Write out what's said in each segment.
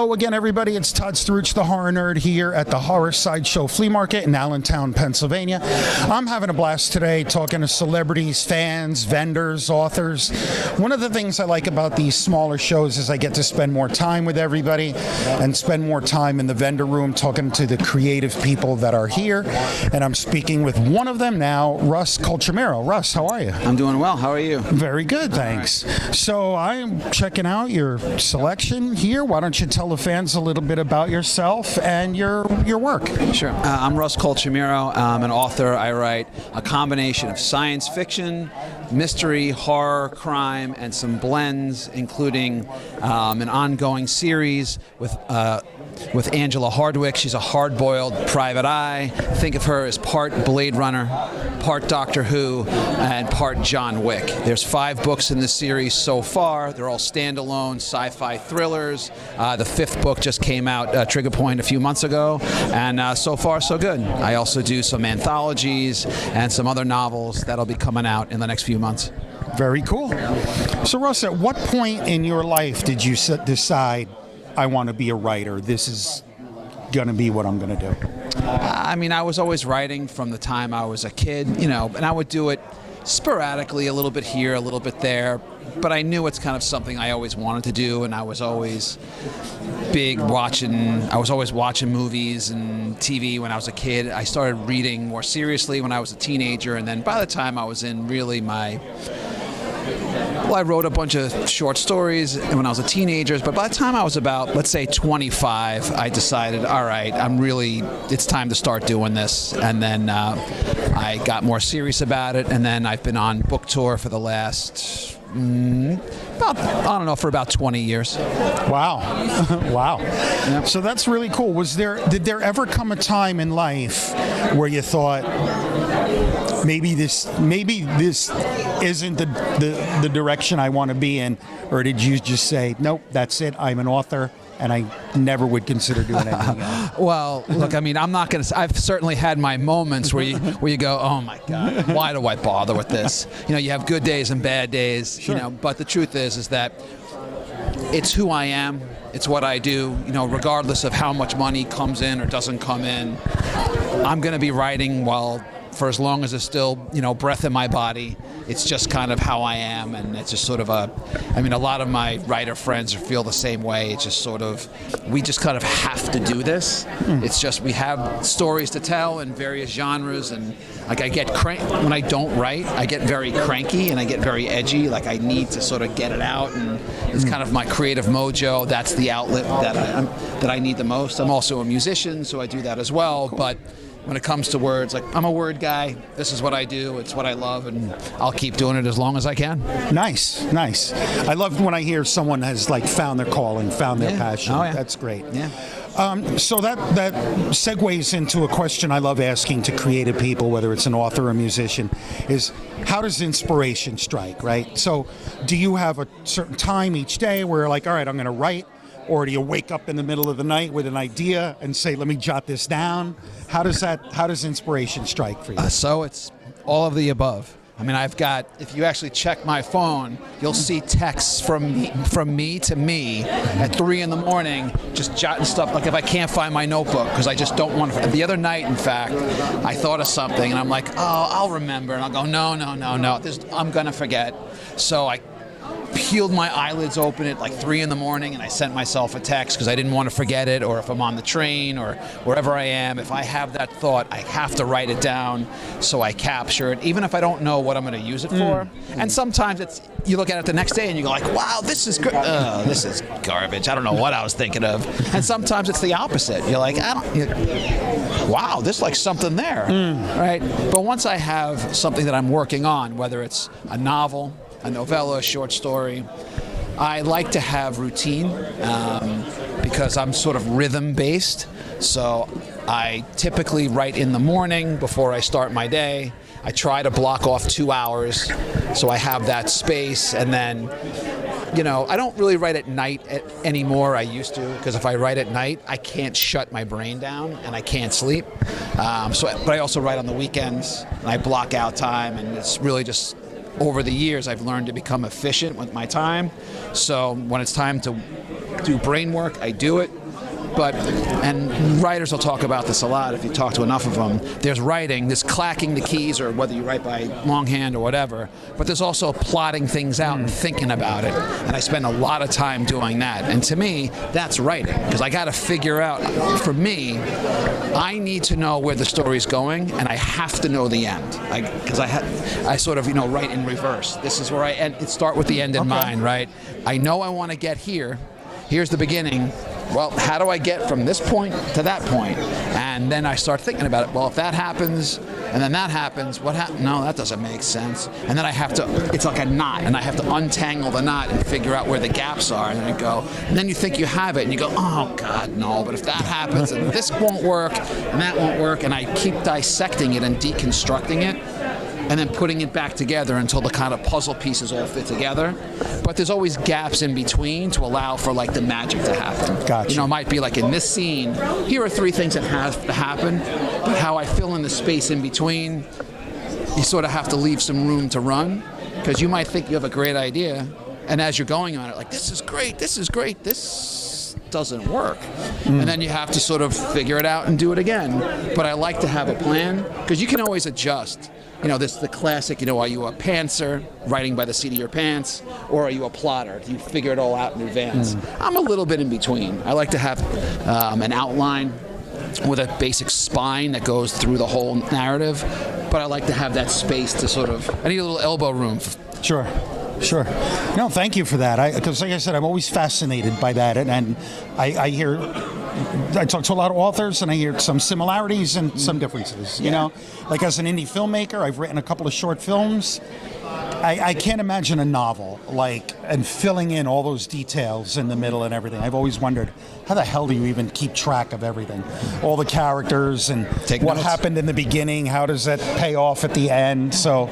Hello again, everybody. It's Todd Struch, the horror nerd, here at the Horror Sideshow Flea Market in Allentown, Pennsylvania. I'm having a blast today talking to celebrities, fans, vendors, authors. One of the things I like about these smaller shows is I get to spend more time with everybody and spend more time in the vendor room talking to the creative people that are here. And I'm speaking with one of them now, Russ Colchamiro. Russ, how are you? I'm doing well. How are you? Very good, thanks. Right. So I'm checking out your selection here. Why don't you tell the fans a little bit about yourself and your work? Sure. I'm Russ Colchamiro. I'm an author. I write a combination of science fiction, mystery, horror, crime, and some blends, including an ongoing series with Angela Hardwick. She's a hard-boiled private eye. Think of her as part Blade Runner, part Doctor Who, and part John Wick. There's 5 books in the series so far. They're all standalone sci-fi thrillers. The 5th book just came out, Trigger Point, a few months ago, and so far so good. I also do some anthologies and some other novels that'll be coming out in the next few months. Very cool. So Russ, at what point in your life did you decide, I want to be a writer? This is going to be what I'm going to do. I mean, I was always writing from the time I was a kid, and I would do it sporadically, a little bit here, a little bit there, but I knew it's kind of something I always wanted to do, and I was always always watching movies and TV when I was a kid. I started reading more seriously when I was a teenager, and then by the time I was in really I wrote a bunch of short stories when I was a teenager, but by the time I was about, let's say, 25, I decided, all right, it's time to start doing this. And then I got more serious about it, and then I've been on book tour for the last, for about 20 years. Wow. Wow. Yep. So that's really cool. Did there ever come a time in life where you thought, maybe this isn't the direction I want to be in, or did you just say, nope, that's it, I'm an author and I never would consider doing anything else? Well, look, I mean, I'm not going to. I've certainly had my moments where you go, oh my God, why do I bother with this? You have good days and bad days. Sure. But the truth is that it's who I am. It's what I do. Regardless of how much money comes in or doesn't come in, I'm going to be writing for as long as there's still, breath in my body. It's just kind of how I am, and it's just sort of a lot of my writer friends feel the same way. It's just sort of, we just kind of have to do this. It's just, we have stories to tell in various genres, and I get when I don't write, I get very cranky and I get very edgy. I need to sort of get it out, and it's kind of my creative mojo. That's the outlet that I need the most. I'm also a musician, so I do that as well, cool. But when it comes to words, I'm a word guy. This is what I do. It's what I love, and I'll keep doing it as long as I can. Nice. I love when I hear someone has found their calling, found their passion. Oh, yeah. That's great. Yeah. So that segues into a question I love asking to creative people, whether it's an author or a musician, is how does inspiration strike, right? So do you have a certain time each day where you're like, all right, I'm going to write? Or do you wake up in the middle of the night with an idea and say, let me jot this down? How does inspiration strike for you? So it's all of the above. I mean, if you actually check my phone, you'll see texts from me to me at 3 a.m, just jotting stuff. If I can't find my notebook, because I just don't want to. The other night, in fact, I thought of something, and I'm like, oh, I'll remember. And I'll go, no, I'm going to forget. So I peeled my eyelids open at 3 a.m, and I sent myself a text because I didn't want to forget it, or if I'm on the train or wherever I am, if I have that thought, I have to write it down so I capture it, even if I don't know what I'm going to use it for. And sometimes you look at it the next day and you go wow, this is good. This is garbage. I don't know what I was thinking of. And sometimes it's the opposite. You're like, wow, there's something there, right? But once I have something that I'm working on, whether it's a novel, a novella, a short story, I like to have routine because I'm sort of rhythm-based. So I typically write in the morning before I start my day. I try to block off 2 hours so I have that space, and then I don't really write at night anymore. I used to, because if I write at night, I can't shut my brain down and I can't sleep. But I also write on the weekends, and I block out time, and it's really just over the years, I've learned to become efficient with my time. So when it's time to do brain work, I do it. But, and writers will talk about this a lot if you talk to enough of them. There's writing, there's clacking the keys, or whether you write by longhand or whatever, but there's also plotting things out and thinking about it. And I spend a lot of time doing that. And to me, that's writing, because I got to figure out, for me, I need to know where the story's going, and I have to know the end. Because I sort of, write in reverse. This is where I end, start with the end in mind, right? I know I want to get here. Here's the beginning. Well, how do I get from this point to that point? And then I start thinking about it. Well, if that happens, and then that happens, what happens? No, that doesn't make sense. And then I have to, it's like a knot, and I have to untangle the knot and figure out where the gaps are. And then I go, and then you think you have it, and you go, oh, God, no. But if that happens, and this won't work, and that won't work, and I keep dissecting it and deconstructing it, and then putting it back together until the kind of puzzle pieces all fit together. But there's always gaps in between to allow for like the magic to happen. Gotcha. It might be like in this scene, here are 3 things that have to happen, but how I fill in the space in between, you sort of have to leave some room to run, because you might think you have a great idea, and as you're going on it, like, this is great, this doesn't work. And then you have to sort of figure it out and do it again. But I like to have a plan, because you can always adjust. This the classic, are you a pantser, writing by the seat of your pants, or are you a plotter? Do you figure it all out in advance? I'm a little bit in between. I like to have an outline with a basic spine that goes through the whole narrative, but I like to have that space to sort of, I need a little elbow room. Sure. No, thank you for that. Because like I said, I'm always fascinated by that, and I talk to a lot of authors, and I hear some similarities and some differences. Like as an indie filmmaker, I've written a couple of short films. I can't imagine a novel and filling in all those details in the middle and everything. I've always wondered, how the hell do you even keep track of everything? All the characters and what happened in the beginning, how does that pay off at the end? So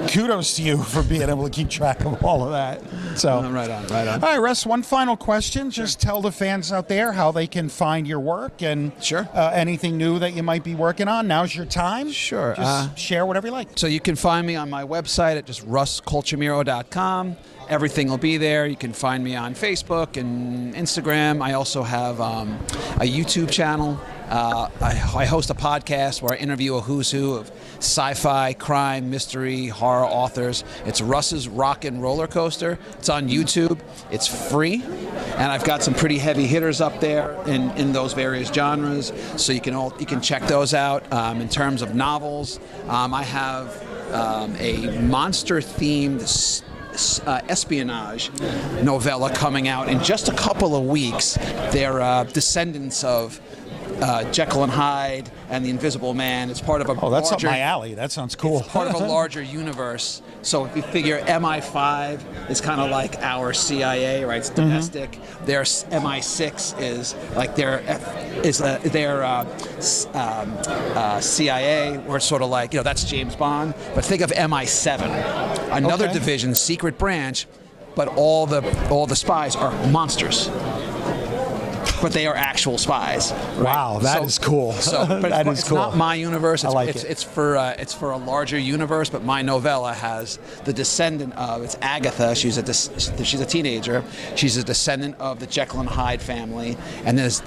kudos to you for being able to keep track of all of that. So right on. All right, Russ, one final question. Just tell the fans out there how they can find your work and anything new that you might be working on. Now's your time. Sure. Just share whatever you like. So you can find me on my website at just russcolchamiro.com. Everything will be there. You can find me on Facebook and Instagram. I also have a YouTube channel. I host a podcast where I interview a who's who of sci-fi, crime, mystery, horror authors. It's Russ's Rock and Roller Coaster. It's on YouTube. It's free. And I've got some pretty heavy hitters up there in those various genres. So you can check those out. In terms of novels, I have a monster-themed espionage novella coming out in just a couple of weeks. They're descendants of Jekyll and Hyde and the Invisible Man. It's part of a that's larger, up my alley. That sounds cool. It's part of a larger universe. So if you figure MI5 is kind of like our CIA, right? It's domestic. Their MI6 is like their CIA, or sort of like, that's James Bond. But think of MI7, another division, secret branch, but all the spies are monsters. But they are actual spies. Right? Wow, that is cool. But it's cool. not my universe. It's for a larger universe. But my novella has the descendant of, it's Agatha. She's a teenager. She's a descendant of the Jekyll and Hyde family, and there's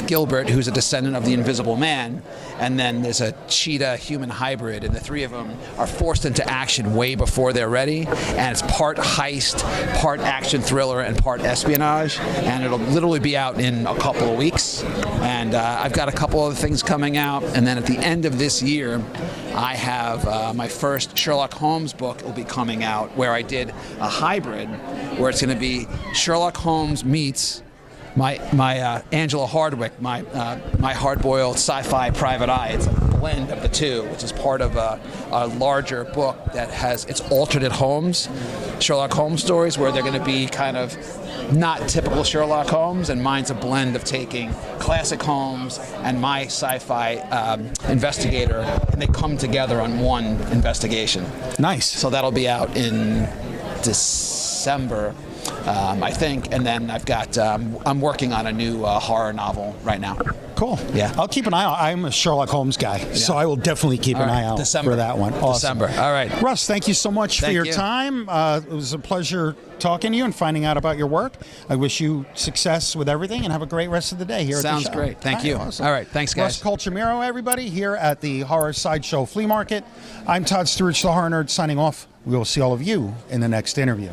Gilbert, who's a descendant of the Invisible Man, and then there's a cheetah human hybrid, and the 3 of them are forced into action way before they're ready. And it's part heist, part action thriller, and part espionage. And it'll literally be out in a couple of weeks, and I've got a couple other things coming out, and then at the end of this year I have my first Sherlock Holmes book will be coming out, where I did a hybrid where it's going to be Sherlock Holmes meets my Angela Hardwick, my hard-boiled sci-fi private eye. It's a blend of the two, which is part of a larger book that has its alternate Holmes, Sherlock Holmes stories, where they're going to be kind of not typical Sherlock Holmes, and mine's a blend of taking classic Holmes and my sci-fi investigator, and they come together on one investigation. Nice. So that'll be out in December. I think. And then I've got, I'm working on a new horror novel right now. Cool. Yeah. I'll keep an eye out. I'm a Sherlock Holmes guy, so I will definitely keep an eye out for that one. Awesome. December. All right. Russ, thank you so much for your you. time. It was a pleasure talking to you and finding out about your work. I wish you success with everything and have a great rest of the day here at the show. Sounds great. Thank you. Awesome. All right. Thanks, guys. Russ Colchamiro, everybody, here at the Horror Sideshow Flea Market. I'm Todd Sturridge, the Horror Nerd, signing off. We will see all of you in the next interview.